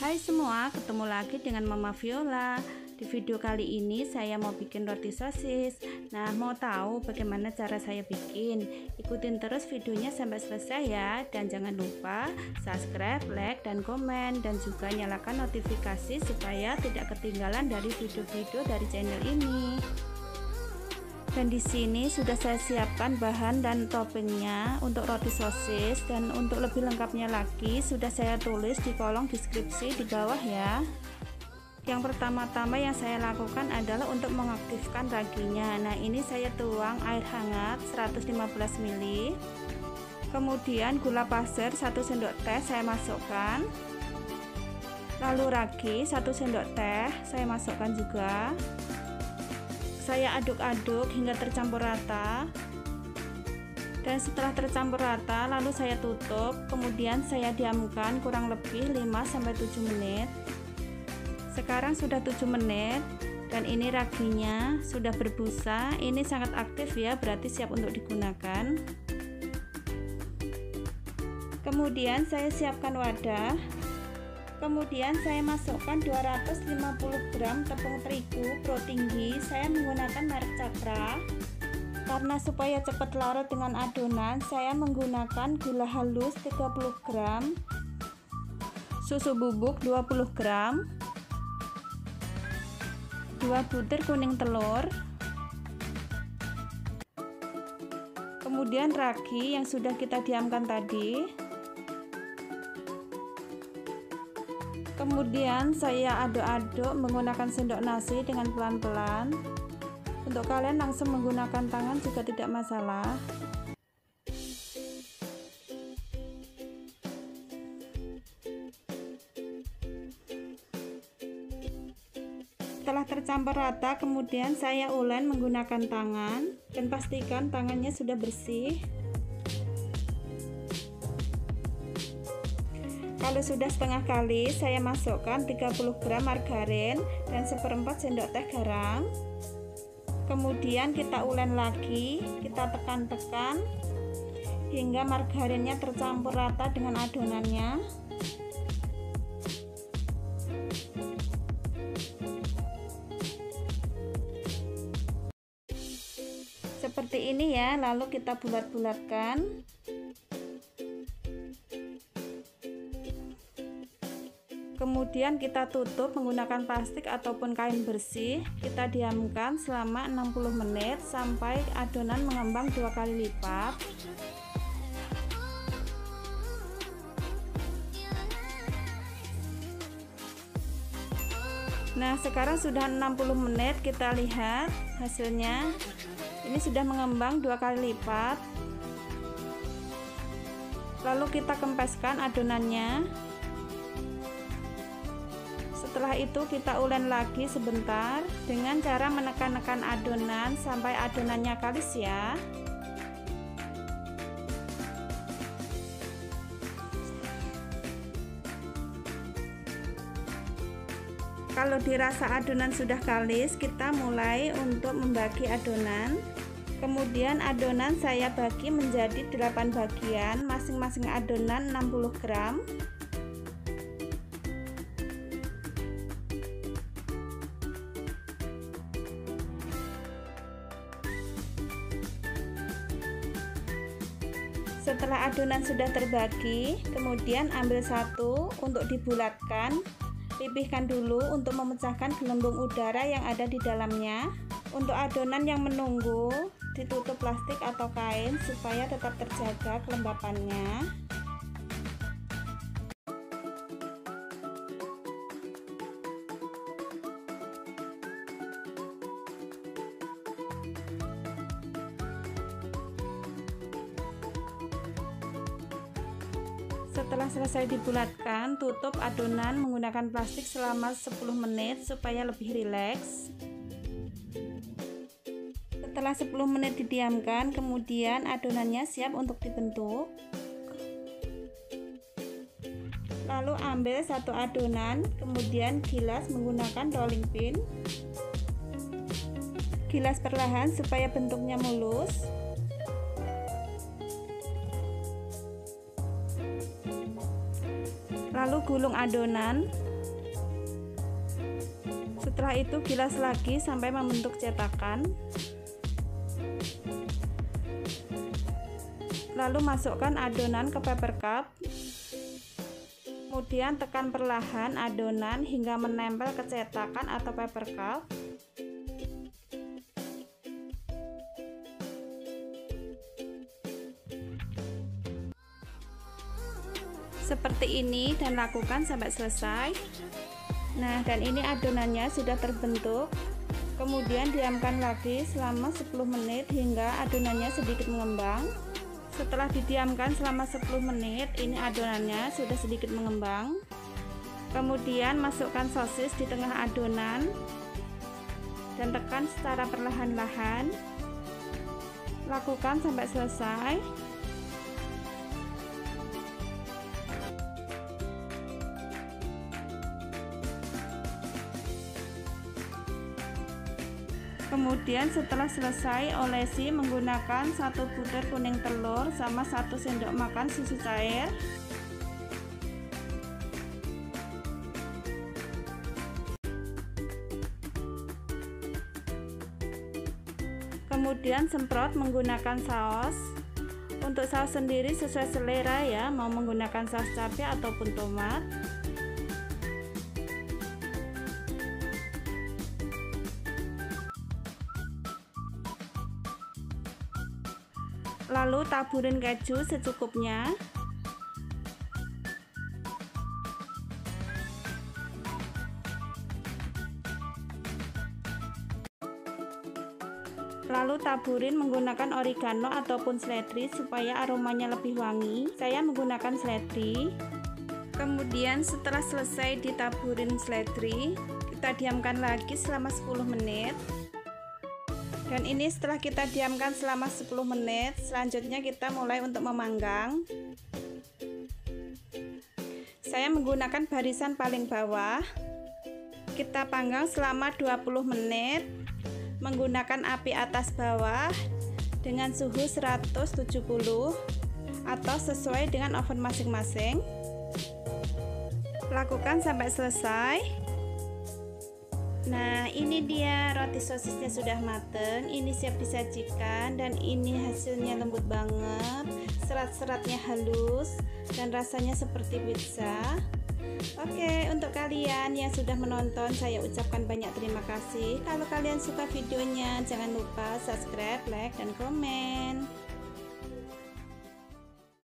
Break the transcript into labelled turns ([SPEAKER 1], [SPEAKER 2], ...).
[SPEAKER 1] Hai semua, ketemu lagi dengan Mama Viola. Di video kali ini saya mau bikin roti sosis. Nah, mau tahu bagaimana cara saya bikin? Ikutin terus videonya sampai selesai ya. Dan jangan lupa subscribe, like, dan komen. Dan juga nyalakan notifikasi supaya tidak ketinggalan dari video-video dari channel ini. Dan di sini sudah saya siapkan bahan dan toppingnya untuk roti sosis, dan untuk lebih lengkapnya lagi sudah saya tulis di kolom deskripsi di bawah ya. Yang pertama-tama yang saya lakukan adalah untuk mengaktifkan raginya. Nah, ini saya tuang air hangat 115 ml. Kemudian gula pasir 1 sendok teh saya masukkan. Lalu ragi 1 sendok teh saya masukkan juga. Saya aduk-aduk hingga tercampur rata, dan setelah tercampur rata lalu saya tutup, kemudian saya diamkan kurang lebih 5-7 menit. Sekarang sudah 7 menit dan ini raginya sudah berbusa. Ini sangat aktif ya, berarti siap untuk digunakan. Kemudian saya siapkan wadah. Kemudian saya masukkan 250 gram tepung terigu pro tinggi. Saya menggunakan merek Cakra. Karena supaya cepat larut dengan adonan, saya menggunakan gula halus 30 gram, susu bubuk 20 gram, 2 butir kuning telur, kemudian ragi yang sudah kita diamkan tadi. Kemudian saya aduk-aduk menggunakan sendok nasi dengan pelan-pelan. Untuk kalian langsung menggunakan tangan juga tidak masalah. Setelah tercampur rata, kemudian saya ulen menggunakan tangan dan pastikan tangannya sudah bersih. Kalau sudah setengah kali, saya masukkan 30 gram margarin dan 1/4 sendok teh garam. Kemudian kita ulen lagi, kita tekan-tekan hingga margarinnya tercampur rata dengan adonannya. Seperti ini ya, lalu kita bulat-bulatkan. Kemudian kita tutup menggunakan plastik ataupun kain bersih. Kita diamkan selama 60 menit sampai adonan mengembang 2 kali lipat. Nah, sekarang sudah 60 menit, kita lihat hasilnya. Ini sudah mengembang 2 kali lipat. Lalu kita kempeskan adonannya. Setelah itu kita ulen lagi sebentar dengan cara menekan-nekan adonan sampai adonannya kalis ya. Kalau dirasa adonan sudah kalis, kita mulai untuk membagi adonan. Kemudian adonan saya bagi menjadi 8 bagian, masing-masing adonan 60 gram. Setelah adonan sudah terbagi, kemudian ambil satu untuk dibulatkan. Pipihkan dulu untuk memecahkan gelembung udara yang ada di dalamnya. Untuk adonan yang menunggu, ditutup plastik atau kain supaya tetap terjaga kelembapannya. Setelah selesai dibulatkan, tutup adonan menggunakan plastik selama 10 menit supaya lebih rileks. Setelah 10 menit didiamkan, kemudian adonannya siap untuk dibentuk. Lalu ambil satu adonan, kemudian gilas menggunakan rolling pin. Gilas perlahan supaya bentuknya mulus. Lalu gulung adonan Setelah itu gilas lagi sampai membentuk cetakan. Lalu masukkan adonan ke paper cup. Kemudian tekan perlahan adonan hingga menempel ke cetakan atau paper cup. Seperti ini dan lakukan sampai selesai. Nah, dan ini adonannya sudah terbentuk. Kemudian diamkan lagi selama 10 menit hingga adonannya sedikit mengembang. Setelah didiamkan selama 10 menit, ini adonannya sudah sedikit mengembang. Kemudian masukkan sosis di tengah adonan dan tekan secara perlahan-lahan. Lakukan sampai selesai. Kemudian setelah selesai, olesi menggunakan 1 butir kuning telur sama 1 sendok makan susu cair. Kemudian semprot menggunakan saus. Untuk saus sendiri sesuai selera ya, mau menggunakan saus cabai ataupun tomat. Lalu taburin keju secukupnya. Lalu taburin menggunakan oregano ataupun seledri supaya aromanya lebih wangi. Saya menggunakan seledri. Kemudian setelah selesai ditaburin seledri, kita diamkan lagi selama 10 menit. Dan ini setelah kita diamkan selama 10 menit, selanjutnya kita mulai untuk memanggang. Saya menggunakan barisan paling bawah. Kita panggang selama 20 menit menggunakan api atas bawah dengan suhu 170 atau sesuai dengan oven masing-masing. Lakukan sampai selesai. Nah, ini dia roti sosisnya sudah mateng. Ini siap disajikan dan ini hasilnya lembut banget, serat-seratnya halus dan rasanya seperti pizza. Oke, untuk kalian yang sudah menonton, saya ucapkan banyak terima kasih. Kalau kalian suka videonya, jangan lupa subscribe, like, dan komen.